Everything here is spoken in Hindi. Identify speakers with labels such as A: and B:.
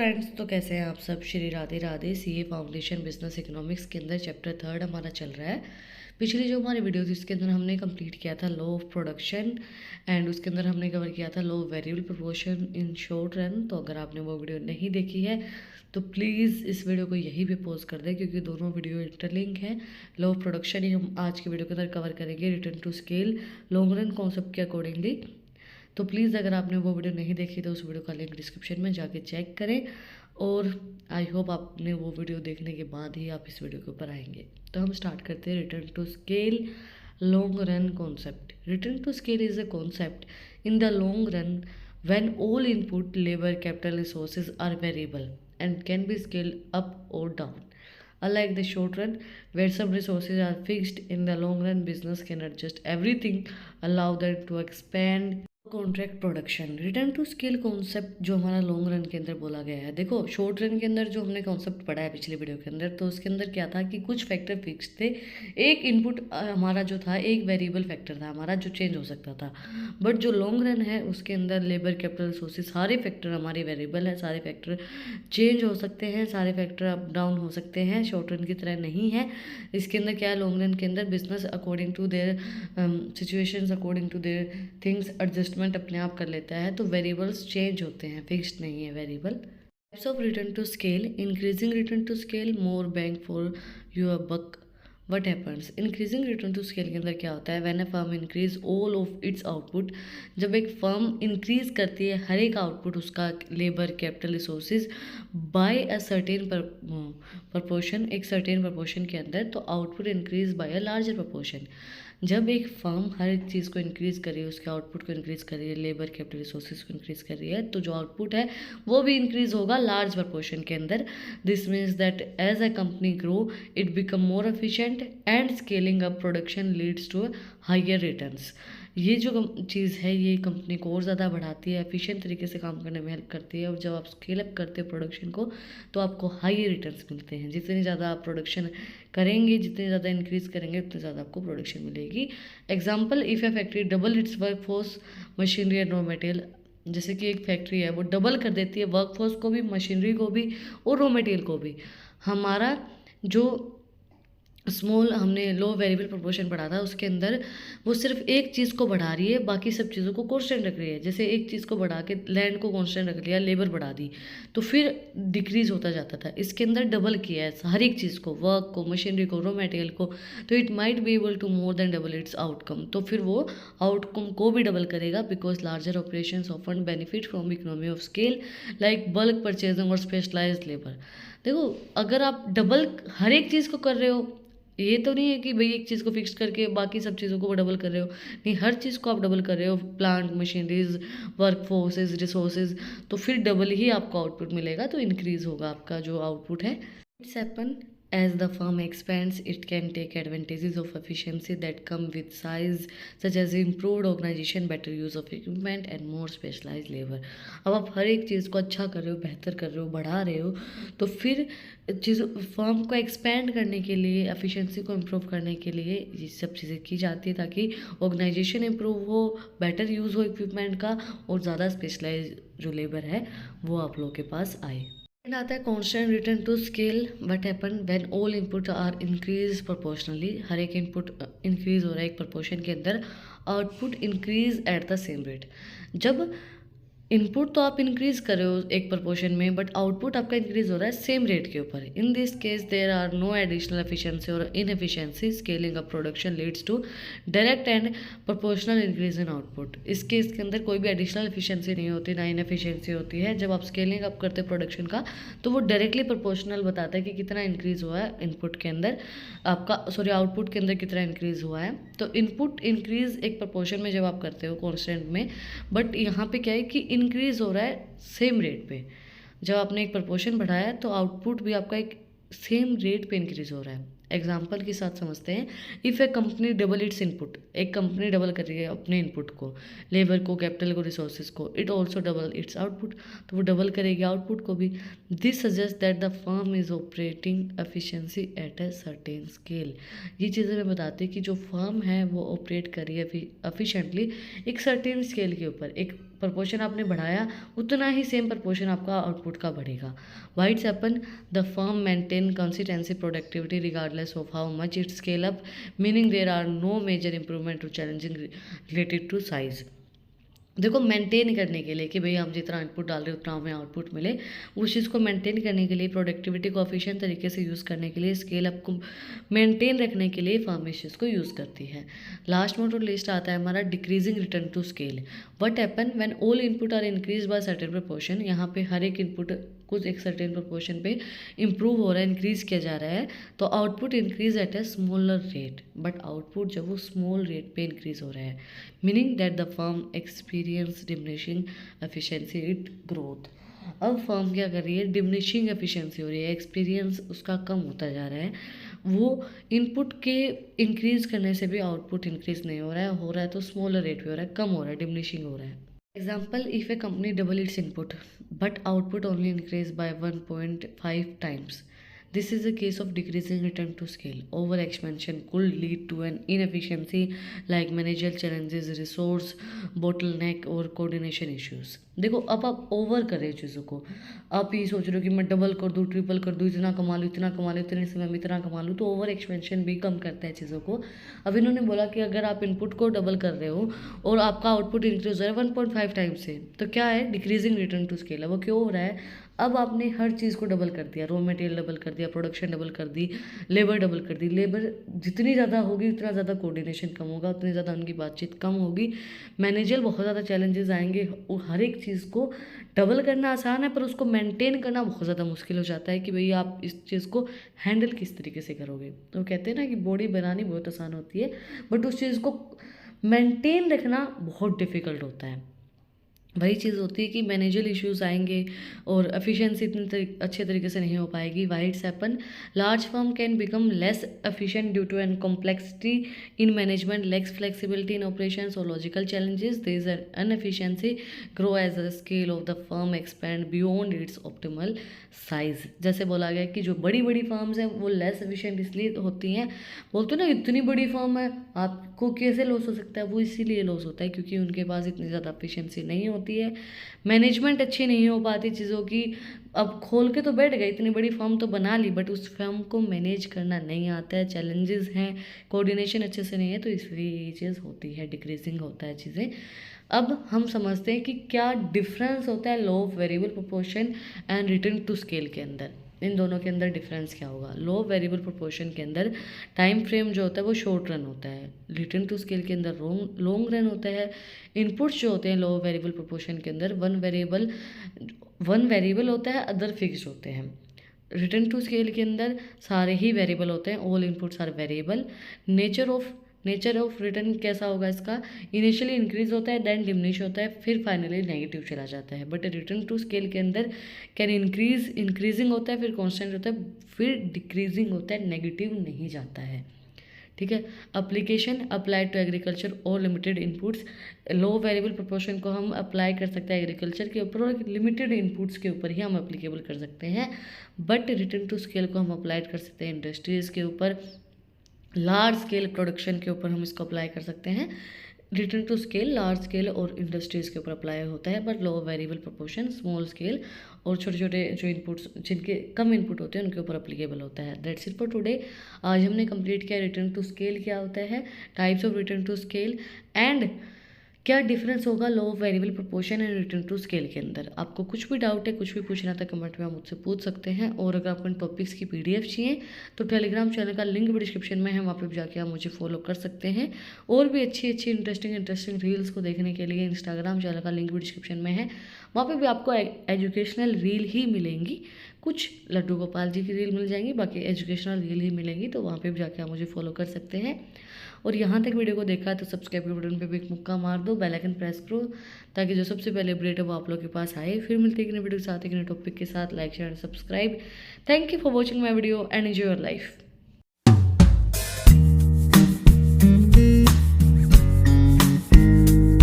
A: फ्रेंड्स, तो कैसे हैं आप सब। Shri Radhe Radhe. CA foundation business economics के अंदर चैप्टर 3 हमारा चल रहा है। पिछली जो हमारी वीडियो थी उसके अंदर हमने कंप्लीट किया था लॉ ऑफ प्रोडक्शन एंड उसके अंदर हमने कवर किया था law of variable proportion in short run. तो अगर आपने वो वीडियो नहीं देखी है तो प्लीज़ इस वीडियो को यहीं पे पॉज कर दें, क्योंकि दोनों वीडियो इंटरलिंक है। लॉ ऑफ प्रोडक्शन ही हम आज की वीडियो के अंदर कवर करेंगे return to scale long run concept के अकॉर्डिंगली। तो प्लीज़ अगर आपने वो वीडियो नहीं देखी तो उस वीडियो का लिंक डिस्क्रिप्शन में जाके चेक करें, और आई होप आपने वो वीडियो देखने के बाद ही आप इस वीडियो के ऊपर आएंगे। तो हम स्टार्ट करते हैं return to scale long run concept. Return to scale is a concept in the long run when all input labor capital resources are variable and can be scaled up or down. Unlike the short run, where some resources are fixed, in the long run, business can adjust everything, allow them to expand. Contract production return to scale concept जो हमारा लॉन्ग रन के अंदर बोला गया है। देखो, शॉर्ट रन के अंदर जो हमने कॉन्सेप्ट पढ़ा है पिछले वीडियो के अंदर, तो उसके अंदर क्या था कि कुछ फैक्टर फिक्स थे। एक इनपुट हमारा जो था एक वेरिएबल फैक्टर था हमारा जो चेंज हो सकता था। बट जो लॉन्ग रन है उसके अंदर लेबर कैपिटल रिसोर्सेज सारे फैक्टर हमारे वेरिएबल है, सारे फैक्टर चेंज हो सकते हैं, सारे फैक्टर अप डाउन हो सकते हैं। शॉर्ट रन की तरह नहीं है। इसके अंदर क्या है, लॉन्ग रन के अंदर business according to their situations, according to their things adjustment अपने आप कर लेता है। तो वेरिएबल्स चेंज होते हैं, फिक्स्ड नहीं है variable. Types of return to scale. Increasing return to scale, more bang for your buck. What happens increasing return to scale के अंदर क्या होता है, when a firm increase all of its output. जब एक फर्म इंक्रीज करती है हर एक आउटपुट उसका, labour capital resources, by a certain proportion, एक सर्टेन प्रपोर्शन के अंदर, तो output increase by a larger proportion. जब एक फर्म हर एक चीज़ को इंक्रीज कर रही है, उसके आउटपुट को इंक्रीज कर रही है, लेबर कैपिटल रिसोर्सेज को इंक्रीज कर रही है, तो जो आउटपुट है वो भी इंक्रीज होगा लार्ज प्रपोर्शन के अंदर। This means that as a company grow it become more efficient and scaling up production leads to higher returns. ये जो चीज़ है ये कंपनी को और ज़्यादा बढ़ाती है, एफिशिएंट तरीके से काम करने में हेल्प करती है। और जब आप स्केल अप करते हो प्रोडक्शन को तो आपको हाई रिटर्न्स मिलते हैं। जितनी ज़्यादा आप प्रोडक्शन करेंगे, जितनी ज़्यादा इंक्रीज करेंगे, उतनी ज़्यादा आपको प्रोडक्शन मिलेगी। Example, if A factory double it's work force, machinery and raw material. जैसे कि एक फैक्ट्री है वो डबल कर देती है वर्क फोर्स को भी, मशीनरी को भी और रॉ मटेरियल को भी। हमारा जो स्मॉल हमने लो वेरिएबल प्रोपोर्शन पढ़ा था उसके अंदर वो सिर्फ एक चीज़ को बढ़ा रही है, बाकी सब चीज़ों को कांस्टेंट रख रही है। जैसे एक चीज़ को बढ़ा के लैंड को कांस्टेंट रख लिया, लेबर बढ़ा दी, तो फिर डिक्रीज होता जाता था। इसके अंदर डबल किया है हर एक चीज़ को, वर्क को, मशीनरी को, रॉ मटेरियल को, तो it might be able to more than double its outcome. तो फिर वो आउटकम को भी डबल करेगा, because larger operation often benefit from economy of scale like bulk purchasing और स्पेशलाइज्ड लेबर। देखो, अगर आप डबल हर एक चीज़ को कर रहे हो, ये तो नहीं है कि भाई एक चीज़ को फिक्स करके बाकी सब चीज़ों को डबल कर रहे हो, नहीं, हर चीज़ को आप डबल कर रहे हो, plant, machineries, work forces, resources, तो फिर डबल ही आपको आउटपुट मिलेगा, तो इंक्रीज होगा आपका जो आउटपुट है। It's happen as the firm expands, it can take advantages of efficiency that come with size, such as improved organization, better use of equipment and more specialized labor. अब आप हर एक चीज़ को अच्छा कर रहे हो, बेहतर कर रहे हो, बढ़ा रहे हो, तो फिर चीज़ फर्म को एक्सपेंड करने के लिए, एफिशिएंसी को इम्प्रूव करने के लिए ये सब चीज़ें की जाती है, ताकि ऑर्गेनाइजेशन इम्प्रूव हो, बेटर यूज़ हो इक्विपमेंट का, और ज़्यादा स्पेशलाइज जो लेबर है वो आप लोगों के पास आए। आता है constant return to scale. What happen when all input are increase proportionally. हर एक इनपुट इंक्रीज हो रहा है एक प्रोपोर्शन के अंदर, output increase at the same rate. जब इनपुट तो आप इंक्रीज कर रहे हो एक प्रोपोर्शन में, बट आउटपुट आपका इंक्रीज हो रहा है सेम रेट के ऊपर। In this case there are no additional efficiency और inefficiency. Scaling up production leads to direct and proportional increase in output. इस केस के अंदर कोई भी एडिशनल एफिशिएंसी नहीं होती, ना इनएफिशिएंसी होती है। जब आप स्केलिंग अप करते हैं प्रोडक्शन का तो वो डायरेक्टली प्रोपोर्शनल बताता है कि कितना इंक्रीज हुआ है इनपुट के अंदर, आपका सॉरी आउटपुट के अंदर कितना इंक्रीज हुआ है। तो इनपुट इंक्रीज एक प्रोपोर्शन में जब आप करते हो कॉन्स्टेंट में, बट यहाँ पे क्या है कि इंक्रीज हो रहा है सेम रेट पे। जब आपने एक प्रपोर्शन बढ़ाया है तो आउटपुट भी आपका एक सेम रेट पे इंक्रीज हो रहा है। एग्जाम्पल के साथ समझते हैं। If A company double it's input, एक कंपनी डबल कर रही है अपने इनपुट को, लेबर को, कैपिटल को, रिसोर्सेज को, it also double it's output, तो वो डबल करेगी आउटपुट को भी। This suggest that the firm is operating efficiency eight a certain scale. ये चीज़ें मैं बताती कि जो फर्म है वो ऑपरेट कर रही है एफिशिएंटली एक सर्टेन स्केल के ऊपर, एक प्रपोर्शन आपने बढ़ाया उतना ही सेम प्रपोर्शन आपका आउटपुट का बढ़ेगा. Why it's happen? The firm maintain consistency productivity regardless of how much it scale up, meaning there are no major improvement to challenging related to size. देखो मेंटेन करने के लिए कि भाई हम जितना इनपुट डाल रहे हैं उतना हमें आउटपुट मिले, उस चीज़ को मेंटेन करने के लिए, प्रोडक्टिविटी को एफिशिएंट तरीके से यूज़ करने के लिए, स्केल अप को मेंटेन रखने के लिए फर्म इस चीज़ को यूज़ करती है. लास्ट में तो लिस्ट आता है हमारा decreasing return to scale. What happen when all input are increase by certain proportion. यहाँ पे हर एक इनपुट कुछ एक सर्टेन प्रोपोर्शन पे इंप्रूव हो रहा है, इंक्रीज किया जा रहा है, तो output increase at a smaller rate. But output जब वो स्मॉल रेट पे इंक्रीज हो रहा है, meaning that the firm experience diminishing efficiency it growth. अब फर्म क्या कर रही है? डिमिनिशिंग एफिशिएंसी हो रही है, एक्सपीरियंस उसका कम होता जा रहा है. वो इनपुट के इंक्रीज करने से भी आउटपुट इंक्रीज नहीं हो रहा है तो स्मॉलर रेट पे हो रहा है, कम हो रहा है, डिमिनिशिंग हो रहा है. Example, if a company double its input but output only increase by 1.5 times, this is a case of decreasing return to scale. Over expansion could lead to an inefficiency like managerial challenges, resource bottleneck और coordination issues. देखो अब आप ओवर कर रहे हो चीज़ों को, आप ये सोच रहे हो कि मैं डबल कर दूँ, ट्रिपल कर दूँ, इतना कमा लूँ, इतना कमा लूँ, इतने समय में इतना कमा लूँ, तो ओवर एक्सपेंशन भी कम करता है चीज़ों को. अब इन्होंने बोला कि अगर आप इनपुट को डबल कर रहे हो और आपका आउटपुट इंक्रीज हो रहा है 1.5 टाइम्स से, तो क्या है? डिक्रीजिंग रिटर्न टू स्केल है. वो क्यों हो रहा है? अब आपने हर चीज़ को डबल कर दिया, रॉ मटेरियल डबल कर दिया, प्रोडक्शन डबल कर दी, लेबर डबल कर दी. लेबर जितनी ज़्यादा होगी उतना ज़्यादा कोऑर्डिनेशन कम होगा, उतनी ज़्यादा उनकी बातचीत कम होगी, मैनेजर बहुत ज़्यादा चैलेंजेस आएंगे. हर एक चीज़ को डबल करना आसान है पर उसको मेंटेन करना बहुत ज़्यादा मुश्किल हो जाता है कि भाई आप इस चीज़ को हैंडल किस तरीके से करोगे. तो कहते हैं ना कि बॉडी बनानी बहुत आसान होती है बट उस चीज़ को मेंटेन रखना बहुत डिफ़िकल्ट होता है. वही चीज़ होती है कि मैनेजल इश्यूज आएंगे और एफिशिएंसी इतनी अच्छे तरीके से नहीं हो पाएगी. Why it's happen? Large firm can become less efficient due to an complexity in management, less flexibility in operations और logical challenges. There is an inefficiency grow as the scale of the firm expand beyond its optimal size. जैसे बोला गया कि जो बड़ी बड़ी फर्म्स हैं वो लेस एफिशिएंट इसलिए होती हैं, बोलते ना इतनी बड़ी फर्म है आपको कैसे लॉस हो सकता है, वो इसीलिए लॉस होता है क्योंकि उनके पास इतनी ज़्यादा एफिशिएंसी नहीं होती है, मैनेजमेंट अच्छी नहीं हो पाती चीज़ों की. अब खोल के तो बैठ गए, इतनी बड़ी फर्म तो बना ली बट उस फर्म को मैनेज करना नहीं आता है, चैलेंजेस हैं, कोऑर्डिनेशन अच्छे से नहीं है, तो इसलिए ये चीज़ होती है, डिक्रीजिंग होता है चीज़ें. अब हम समझते हैं कि क्या डिफरेंस होता है law of variable proportion and return to scale के अंदर. इन दोनों के अंदर डिफरेंस क्या होगा? लॉ ऑफ वेरिएबल प्रोपोर्शन के अंदर टाइम फ्रेम जो होता है वो शॉर्ट रन होता है, रिटर्न टू स्केल के अंदर लॉन्ग रन होता है. इनपुट्स जो होते हैं लॉ ऑफ वेरिएबल प्रोपोर्शन के अंदर वन वेरिएबल होता है, अदर फिक्स्ड होते हैं. रिटर्न टू स्केल के अंदर सारे ही वेरिएबल होते हैं, all inputs are variable. Nature of return कैसा होगा इसका? इनिशियली इंक्रीज होता है, देन डिमिनिश होता है, फिर फाइनली नेगेटिव चला जाता है. बट रिटर्न टू स्केल के अंदर कैन इंक्रीजिंग होता है, फिर कांस्टेंट होता है, फिर डिक्रीजिंग होता है, नेगेटिव नहीं जाता है. ठीक है. अप्लीकेशन अप्लाइड टू एग्रीकल्चर और लिमिटेड इनपुट्स. लो वेरिएबल प्रोपोर्शन को हम अप्लाई कर सकते हैं एग्रीकल्चर के ऊपर और लिमिटेड इनपुट्स के ऊपर ही हम अप्लीकेबल कर सकते हैं. बट रिटर्न टू स्केल को हम अप्लाइड कर सकते हैं इंडस्ट्रीज़ के ऊपर, लार्ज स्केल प्रोडक्शन के ऊपर हम इसको अप्लाई कर सकते हैं. Return to scale large scale और इंडस्ट्रीज़ के ऊपर अप्लाई होता है, but law variable proportion small scale और छोटे छोटे जो इनपुट्स जिनके कम इनपुट होते हैं उनके ऊपर अप्लीकेबल होता है. That's it for today. आज हमने कंप्लीट किया रिटर्न टू स्केल क्या होता है, types of return to scale and क्या डिफरेंस होगा law of variable proportion and return to scale के अंदर. आपको कुछ भी डाउट है, कुछ भी पूछना था कमेंट में आप मुझसे पूछ सकते हैं. और अगर आपको इन टॉपिक्स की PDF चाहिए तो टेलीग्राम चैनल का लिंक भी डिस्क्रिप्शन में है, वहाँ पे भी जाके आप मुझे फॉलो कर सकते हैं. और भी अच्छी अच्छी इंटरेस्टिंग रील्स को देखने के लिए इंस्टाग्राम चैनल का लिंक भी डिस्क्रिप्शन में है, वहाँ पर भी आपको एजुकेशनल रील ही मिलेंगी. कुछ लड्डू गोपाल जी की रील मिल जाएंगी, बाकी एजुकेशनल रील ही मिलेंगी, तो वहाँ पे भी जाके आप मुझे फॉलो कर सकते हैं. और यहाँ तक वीडियो को देखा है तो सब्सक्राइब के बटन पे भी एक मुक्का मार दो, बेल आइकन प्रेस करो ताकि जो सबसे पहले अपडेट है वो आप लोग के पास आए. फिर मिलते हैं एक नए वीडियो के साथ, एक नए टॉपिक के साथ. Like share subscribe. Thank you for watching my video and enjoy your life.